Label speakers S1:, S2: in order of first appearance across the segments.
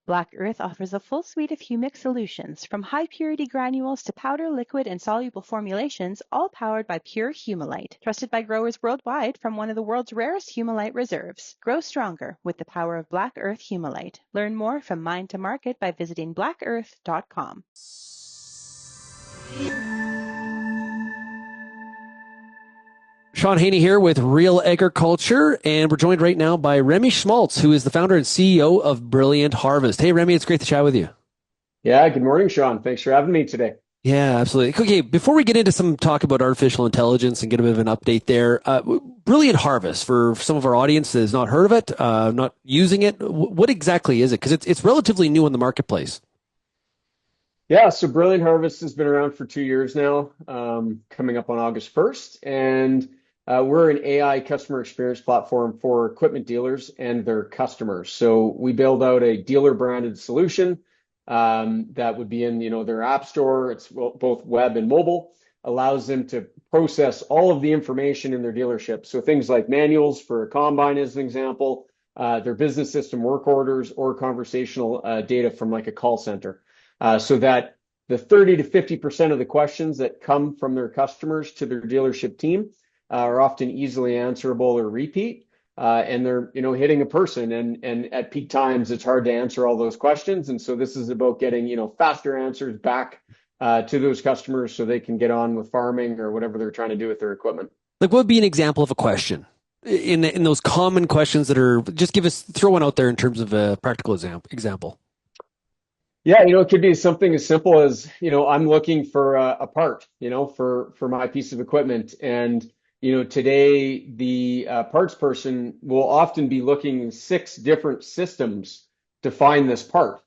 S1: Black Earth offers a full suite of humic solutions, from high-purity granules to powder, liquid, and soluble formulations, all powered by pure humulite. Trusted by growers worldwide from one of the world's rarest humulite reserves. Grow stronger with the power of Black Earth humulite. Learn more from mine to market by visiting blackearth.com.
S2: Sean Haney here with Real Agriculture, and we're joined right now by Remy Schmaltz, who is the founder and CEO of Brilliant Harvest. Hey, Remy, it's great to chat with you.
S3: Yeah, good morning, Sean. Thanks for having me today.
S2: Yeah, absolutely. Okay, before we get into some talk about artificial intelligence and get a bit of an update there, Brilliant Harvest, for some of our audience that has not heard of it, not using it, what exactly is it? Because it's relatively new in the marketplace.
S3: Yeah, so Brilliant Harvest has been around for 2 years now, coming up on August 1st. And we're an AI customer experience platform for equipment dealers and their customers. So we build out a dealer branded solution that would be in, their app store. It's both web and mobile, allows them to process all of the information in their dealership. So things like manuals for a combine, as an example, their business system work orders, or conversational data from like a call center. So that the 30 to 50% of the questions that come from their customers to their dealership team are often easily answerable or repeat. And they're, hitting a person, and at peak times, it's hard to answer all those questions. And so this is about getting, faster answers back to those customers so they can get on with farming or whatever they're trying to do with their equipment.
S2: Like, what would be an example of a question in those common questions that are, just throw one out there in terms of a practical example.
S3: Yeah, it could be something as simple as, I'm looking for a part, for my piece of equipment. And, today the parts person will often be looking in 6 different systems to find this part.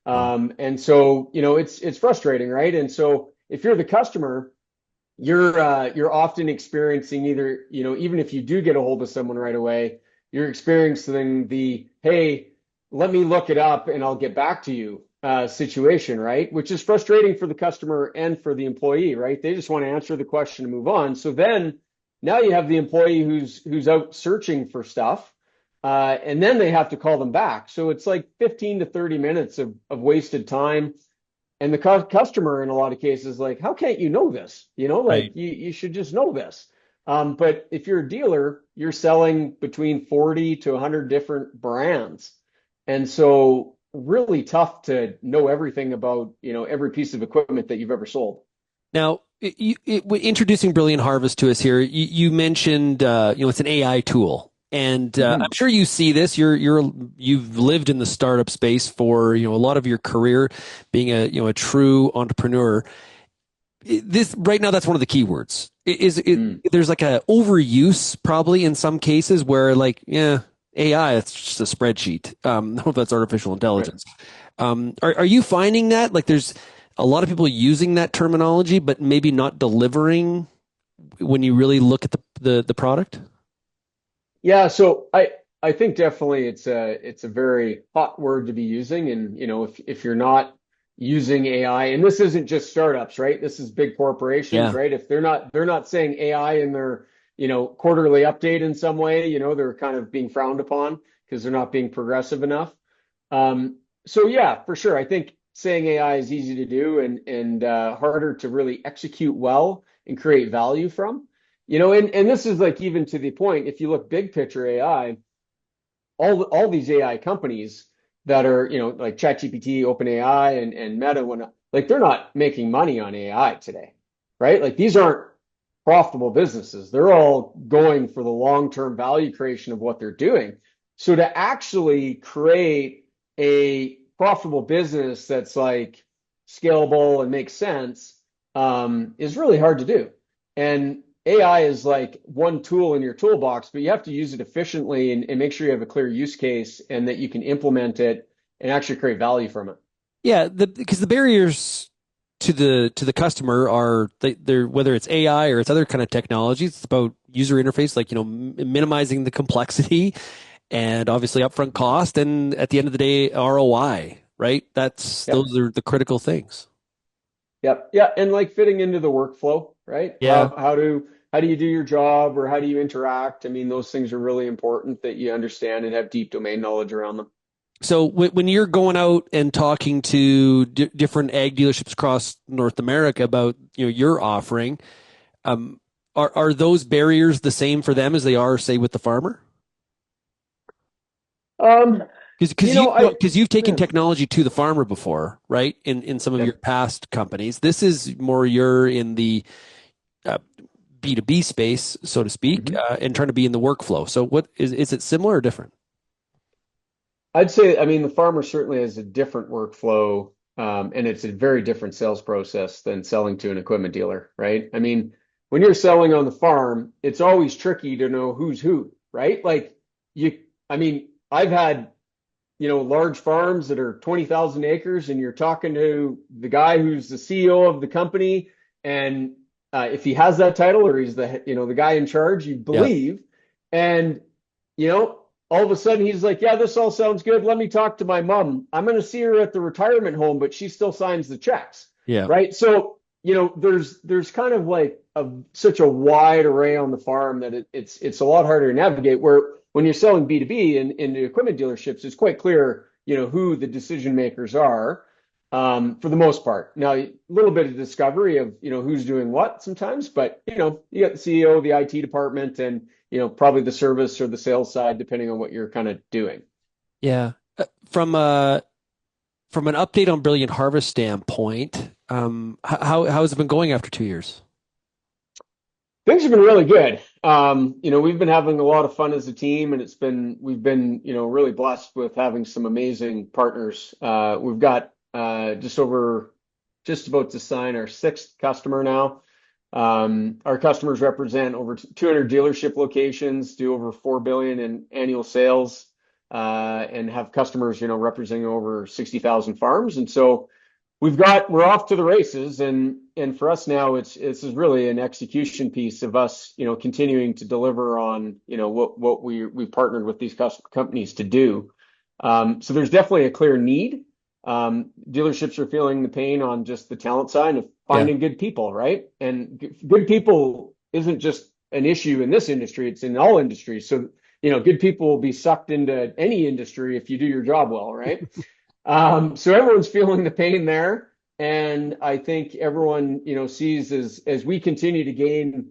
S3: And so, it's frustrating, right? And so if you're the customer, you're often experiencing either, even if you do get a hold of someone right away, you're experiencing the, hey, let me look it up and I'll get back to you situation, right? Which is frustrating for the customer and for the employee, right? They just want to answer the question and move on. So then now you have the employee who's out searching for stuff, and then they have to call them back. So it's like 15 to 30 minutes of wasted time. And the customer, in a lot of cases, like, how can't you know this?
S2: Right.
S3: You should just know this. But if you're a dealer, you're selling between 40 to 100 different brands. And so really tough to know everything about, every piece of equipment that you've ever sold.
S2: Now, introducing Brilliant Harvest to us here, you mentioned, it's an AI tool, and I'm sure you see this. You've lived in the startup space for a lot of your career, being a true entrepreneur. This right now, that's one of the keywords. There's like a overuse probably in some cases where AI, it's just a spreadsheet. I don't know if that's artificial intelligence. Right. Are you finding that there's a lot of people using that terminology, but maybe not delivering when you really look at the product?
S3: Yeah, so I think definitely it's a very hot word to be using, and if you're not using AI, and this isn't just startups, right? This is big corporations, right? If they're not saying AI in their quarterly update in some way, they're kind of being frowned upon because they're not being progressive enough. So yeah, for sure. I think saying AI is easy to do and harder to really execute well and create value from. And this is like, even to the point, if you look big picture AI, all these AI companies that are, like ChatGPT, OpenAI, and Meta, they're not making money on AI today, right? Like, these aren't profitable businesses. They're all going for the long-term value creation of what they're doing. So to actually create a profitable business that's like scalable and makes sense is really hard to do. And AI is like one tool in your toolbox, but you have to use it efficiently and make sure you have a clear use case and that you can implement it and actually create value from it.
S2: Yeah, because the barriers to the customer are they're whether it's AI or it's other kind of technologies. It's about user interface, minimizing the complexity, and obviously upfront cost, and at the end of the day, ROI. Right? Those are the critical things.
S3: Yep. Yeah. And like fitting into the workflow, right?
S2: Yeah.
S3: How do you do your job, or how do you interact? I mean, those things are really important that you understand and have deep domain knowledge around them.
S2: So when you're going out and talking to different ag dealerships across North America about your offering, um, are those barriers the same for them as they are, say, with the farmer?
S3: Um,
S2: Because
S3: you know, I
S2: because you've taken
S3: yeah.
S2: technology to the farmer before, right? In some of
S3: Yeah.
S2: your past companies, this is more you're in the uh, B2B space, so to speak,
S3: Mhm.
S2: and trying to be in the workflow. So what is it similar or different?
S3: I'd say, I mean, the farmer certainly has a different workflow, and it's a very different sales process than selling to an equipment dealer, right? I mean, when you're selling on the farm, it's always tricky to know who's who, right? Like you, I mean, I've had, large farms that are 20,000 acres, and you're talking to the guy who's the CEO of the company, and if he has that title or he's the guy in charge, you
S2: Yeah,
S3: believe, and you know, all of a sudden he's like, yeah, this all sounds good. Let me talk to my mom. I'm going to see her at the retirement home, but she still signs the checks,
S2: yeah,
S3: right? So, there's kind of like such a wide array on the farm that it's a lot harder to navigate. Where when you're selling B2B in the equipment dealerships, it's quite clear, who the decision makers are, for the most part. Now, a little bit of discovery of, who's doing what sometimes, but, you got the CEO, the IT department, and, probably the service or the sales side, depending on what you're kind of doing.
S2: yeah. From an update on Brilliant Harvest standpoint, how has it been going after 2 years?
S3: Things have been really good. We've been having a lot of fun as a team, and we've been, really blessed with having some amazing partners. We've got just about to sign our sixth customer now. Our customers represent over 200 dealership locations, do over 4 billion in annual sales, and have customers, representing over 60,000 farms. And so we're off to the races, and for us now, this is really an execution piece of us, continuing to deliver on, what we partnered with these companies to do. So there's definitely a clear need. Dealerships are feeling the pain on just the talent side of
S2: Yeah.
S3: finding good people, right? And good people isn't just an issue in this industry; it's in all industries. So, good people will be sucked into any industry if you do your job well, right? So everyone's feeling the pain there. And I think everyone, sees as we continue to gain,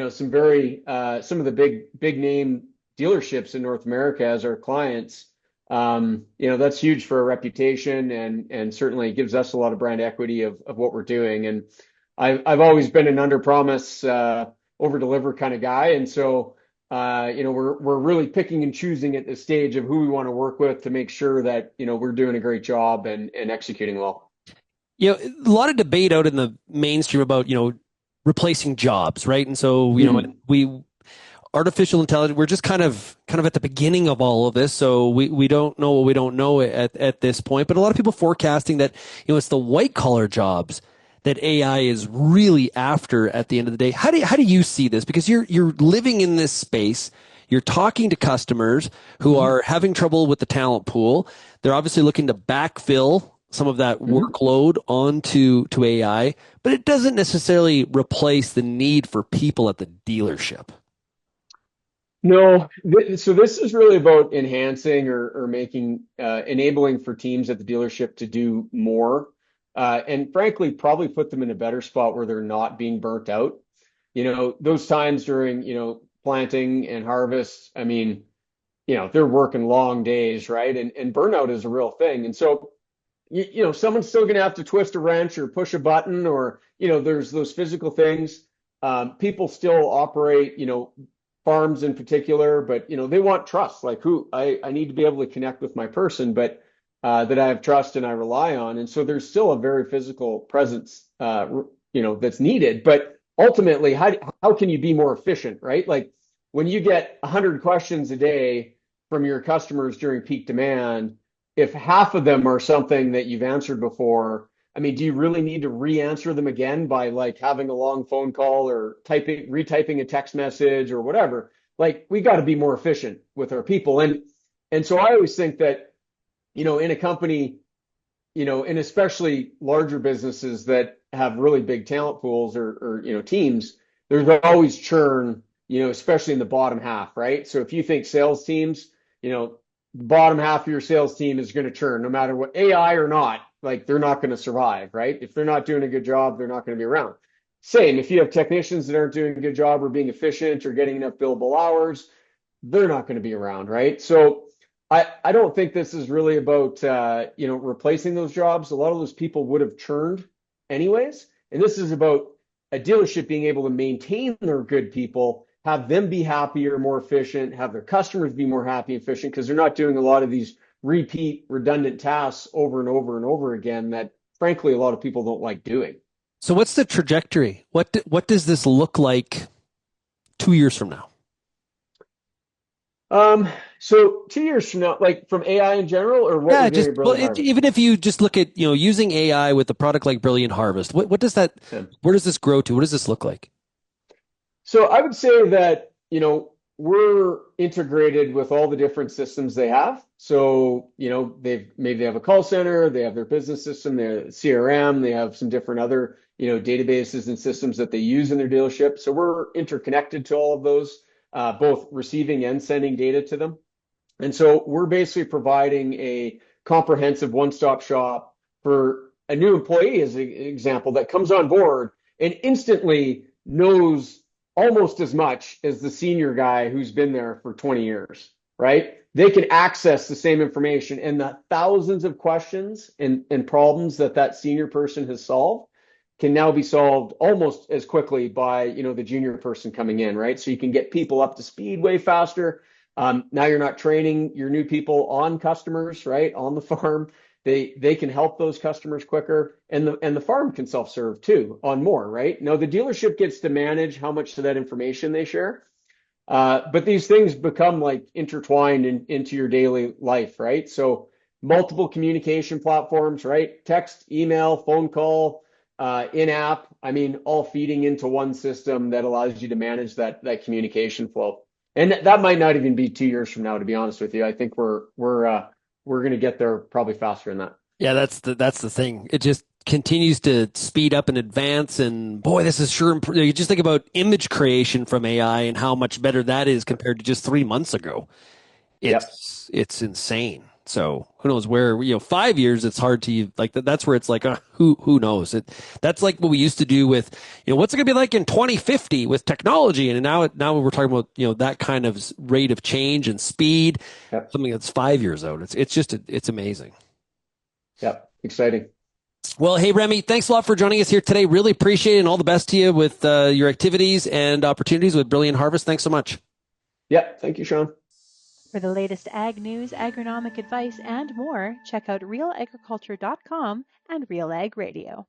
S3: some of the big name dealerships in North America as our clients, that's huge for our reputation, and certainly gives us a lot of brand equity of what we're doing. And I've always been an under promise, over deliver kind of guy. And so, we're really picking and choosing at this stage of who we want to work with to make sure that, we're doing a great job and executing well.
S2: A lot of debate out in the mainstream about, replacing jobs, right? And so,
S3: Mhm.
S2: we artificial intelligence, we're just kind of at the beginning of all of this. So we don't know what we don't know at this point. But a lot of people forecasting that, it's the white collar jobs that AI is really after at the end of the day. How do you see this? Because you're living in this space. You're talking to customers who
S3: Mhm.
S2: are having trouble with the talent pool. They're obviously looking to backfill some of that
S3: Mhm.
S2: workload onto AI, but it doesn't necessarily replace the need for people at the dealership.
S3: No, so this is really about enhancing or making, enabling for teams at the dealership to do more, and frankly, probably put them in a better spot where they're not being burnt out. Those times during, planting and harvest, I mean, they're working long days, right? And burnout is a real thing. And so, someone's still going to have to twist a wrench or push a button, or, there's those physical things. People still operate, farms in particular, but, they want trust. Like I need to be able to connect with my person, but that I have trust and I rely on. And so there's still a very physical presence, that's needed. But ultimately, how can you be more efficient, right? Like when you get 100 questions a day from your customers during peak demand, if half of them are something that you've answered before, I mean, do you really need to re-answer them again by like having a long phone call or retyping a text message or whatever? Like we got to be more efficient with our people. And so I always think that, in a company, and especially larger businesses that have really big talent pools or teams, there's always churn, especially in the bottom half, right? So if you think sales teams, you know, the bottom half of your sales team is going to churn no matter what, AI or not. Like they're not going to survive, right? If they're not doing a good job, they're not going to be around. Same, if you have technicians that aren't doing a good job or being efficient or getting enough billable hours, they're not going to be around, right? So I don't think this is really about replacing those jobs. A lot of those people would have churned anyways, and this is about a dealership being able to maintain their good people, have them be happier, more efficient, have their customers be more happy and efficient because they're not doing a lot of these repeat redundant tasks over and over and over again that frankly a lot of people don't like doing.
S2: So what's the trajectory? What does this look like 2 years from now?
S3: So 2 years from now, like from AI in general, or what
S2: Yeah,
S3: we're doing
S2: just
S3: at
S2: well,
S3: Brilliant Harvest?
S2: even if you just look at using AI with a product like Brilliant Harvest, what does that?
S3: Yeah.
S2: Where does this grow to? What does this look like?
S3: So I would say that, we're integrated with all the different systems they have. So, maybe they have a call center, they have their business system, their CRM, they have some different other, databases and systems that they use in their dealership. So we're interconnected to all of those, both receiving and sending data to them. And so we're basically providing a comprehensive one-stop shop for a new employee, as an example, that comes on board and instantly knows almost as much as the senior guy who's been there for 20 years, right? They can access the same information and the thousands of questions and problems that senior person has solved can now be solved almost as quickly by, the junior person coming in, right? So you can get people up to speed way faster. Now you're not training your new people on customers, right? On the farm. They can help those customers quicker, and the farm can self-serve too on more, right? Now the dealership gets to manage how much of that information they share, but these things become like intertwined into your daily life, right? So multiple communication platforms, right? Text, email, phone call, in-app. I mean, all feeding into one system that allows you to manage that communication flow. And that might not even be 2 years from now, to be honest with you. I think we're going to get there probably faster than that.
S2: Yeah, that's the thing. It just continues to speed up and advance. And boy, this is sure. You just think about image creation from AI and how much better that is compared to just 3 months ago.
S3: Yep.
S2: It's insane. So who knows where, 5 years, it's hard to like that. That's where it's like, who knows that's like what we used to do with, what's it going to be like in 2050 with technology. And now we're talking about, that kind of rate of change and speed,
S3: Yep.
S2: something that's 5 years out. It's amazing.
S3: Yep. Exciting.
S2: Well, hey, Remy, thanks a lot for joining us here today. Really appreciate it, and all the best to you with your activities and opportunities with Brilliant Harvest. Thanks so much.
S3: Yep. Thank you, Sean.
S1: For the latest ag news, agronomic advice, and more, check out realagriculture.com and Real Ag Radio.